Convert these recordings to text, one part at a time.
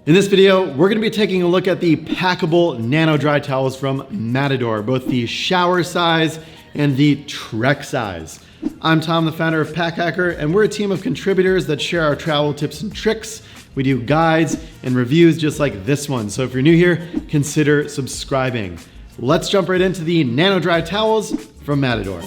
In this video, we're gonna be taking a look at the packable NanoDry towels from Matador, both the shower size and the Trek size. I'm Tom, the founder of Pack Hacker, and we're a team of contributors that share our travel tips and tricks. We do guides and reviews just like this one. So if you're new here, consider subscribing. Let's jump right into the NanoDry towels from Matador.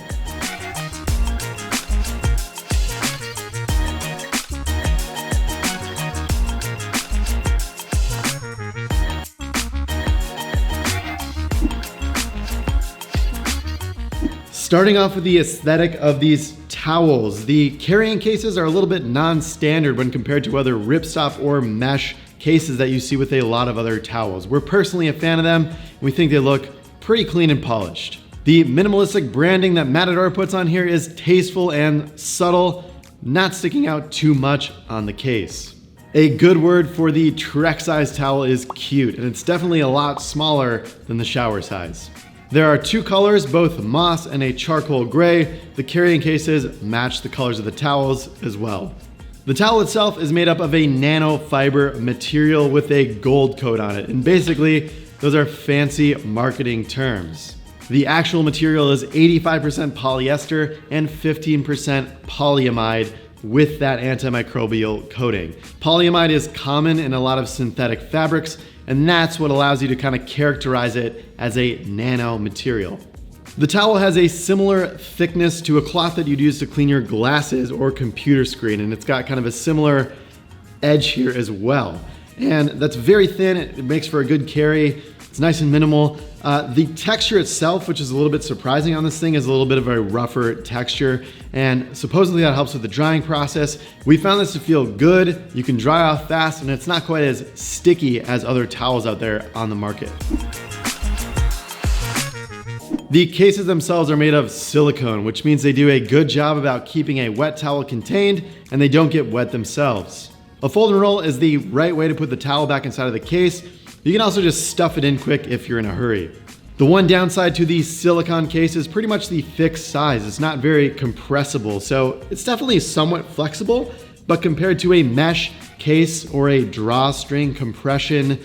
Starting off with the aesthetic of these towels, the carrying cases are a little bit non-standard when compared to other ripstop or mesh cases that you see with a lot of other towels. We're personally a fan of them. We think they look pretty clean and polished. The minimalistic branding that Matador puts on here is tasteful and subtle, not sticking out too much on the case. A good word for the Trek size towel is cute, and it's definitely a lot smaller than the shower size. There are two colors, both moss and a charcoal gray. The carrying cases match the colors of the towels as well. The towel itself is made up of a nanofiber material with a gold coat on it, and basically those are fancy marketing terms. The actual material is 85% polyester and 15% polyamide with that antimicrobial coating. Polyamide is common in a lot of synthetic fabrics, and that's what allows you to kind of characterize it as a nano material. The towel has a similar thickness to a cloth that you'd use to clean your glasses or computer screen, and it's got kind of a similar edge here as well. And that's very thin, it makes for a good carry, it's nice and minimal. The texture itself, which is a little bit surprising on this thing, is a little bit of a rougher texture, and supposedly that helps with the drying process. We found this to feel good, you can dry off fast, and it's not quite as sticky as other towels out there on the market. The cases themselves are made of silicone, which means they do a good job about keeping a wet towel contained and they don't get wet themselves. A fold and roll is the right way to put the towel back inside of the case. You can also just stuff it in quick if you're in a hurry. The one downside to the silicone case is pretty much the fixed size. It's not very compressible, so it's definitely somewhat flexible, but compared to a mesh case or a drawstring compression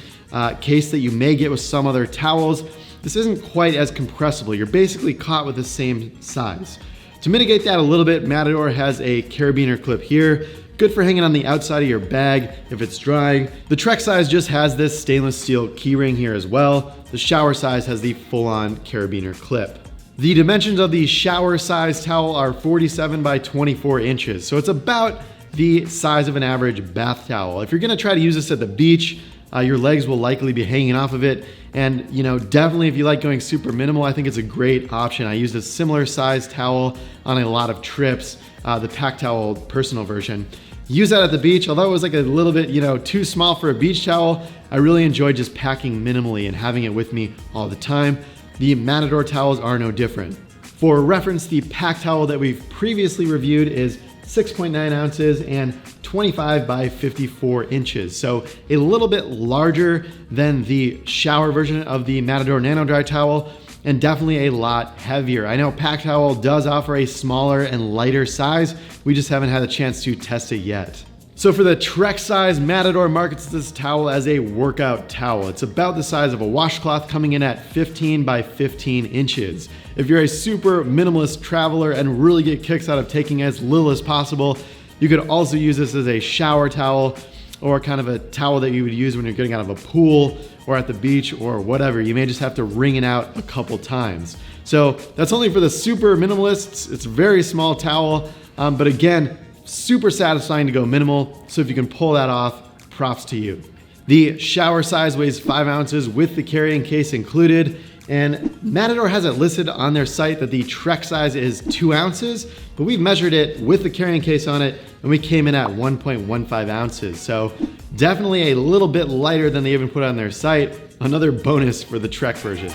case that you may get with some other towels, this isn't quite as compressible. You're basically caught with the same size. To mitigate that a little bit, Matador has a carabiner clip here. Good for hanging on the outside of your bag if it's drying. The Trek size just has this stainless steel keyring here as well. The shower size has the full-on carabiner clip. The dimensions of the shower size towel are 47 by 24 inches, so it's about the size of an average bath towel. If you're gonna try to use this at the beach, your legs will likely be hanging off of it. And definitely if you like going super minimal, I think it's a great option. I used a similar size towel on a lot of trips, the pack towel personal version. Use that at the beach, although it was like a little bit, too small for a beach towel. I really enjoyed just packing minimally and having it with me all the time. The Matador towels are no different. For reference, the pack towel that we've previously reviewed is 6.9 ounces and 25 by 54 inches. So a little bit larger than the shower version of the Matador NanoDry towel, and definitely a lot heavier. I know Pack Towel does offer a smaller and lighter size. We just haven't had a chance to test it yet. So for the Trek size, Matador markets this towel as a workout towel. It's about the size of a washcloth, coming in at 15 by 15 inches. If you're a super minimalist traveler and really get kicks out of taking as little as possible, you could also use this as a shower towel or kind of a towel that you would use when you're getting out of a pool or at the beach or whatever. You may just have to wring it out a couple times. So that's only for the super minimalists. It's a very small towel, but again, super satisfying to go minimal. So if you can pull that off, props to you. The shower size weighs 5 ounces with the carrying case included. And Matador has it listed on their site that the Trek size is 2 ounces, but we've measured it with the carrying case on it and we came in at 1.15 ounces. So definitely a little bit lighter than they even put on their site. Another bonus for the Trek version.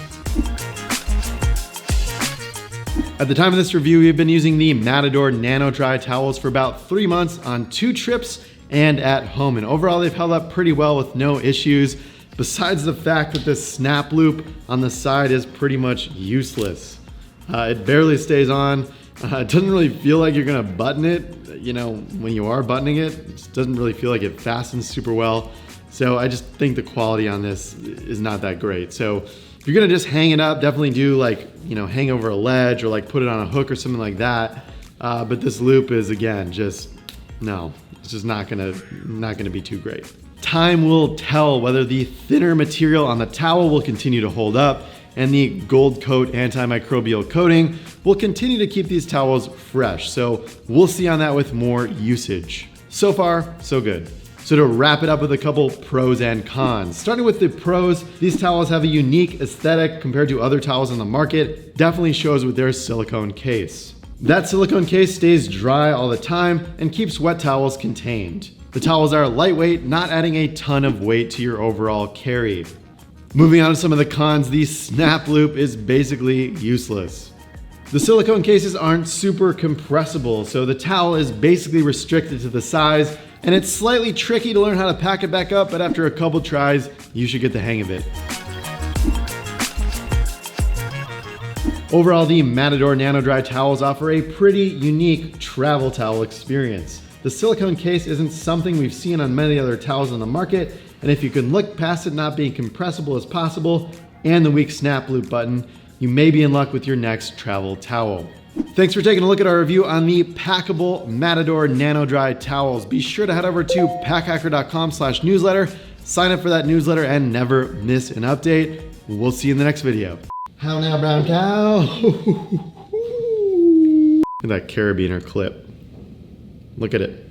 At the time of this review, we've been using the Matador NanoDry towels for about 3 months on 2 trips and at home. And overall, they've held up pretty well with no issues. Besides the fact that this snap loop on the side is pretty much useless. It barely stays on. It doesn't really feel like you're gonna button it. When you are buttoning it, it just doesn't really feel like it fastens super well. So I just think the quality on this is not that great. So if you're gonna just hang it up, definitely do like, hang over a ledge or like put it on a hook or something like that. But this loop is, again, just, no, it's just not gonna be too great. Time will tell whether the thinner material on the towel will continue to hold up, and the Gold Coat antimicrobial coating will continue to keep these towels fresh. So we'll see on that with more usage. So far, so good. So to wrap it up with a couple pros and cons. Starting with the pros, these towels have a unique aesthetic compared to other towels on the market. Definitely shows with their silicone case. That silicone case stays dry all the time and keeps wet towels contained. The towels are lightweight, not adding a ton of weight to your overall carry. Moving on to some of the cons, the snap loop is basically useless. The silicone cases aren't super compressible, so the towel is basically restricted to the size, and it's slightly tricky to learn how to pack it back up, but after a couple tries, you should get the hang of it. Overall, the Matador NanoDry towels offer a pretty unique travel towel experience. The silicone case isn't something we've seen on many other towels on the market, and if you can look past it not being compressible as possible and the weak snap loop button, you may be in luck with your next travel towel. Thanks for taking a look at our review on the packable Matador NanoDry towels. Be sure to head over to packhacker.com/newsletter, sign up for that newsletter, and never miss an update. We'll see you in the next video. How now, brown cow? Look at that carabiner clip. Look at it.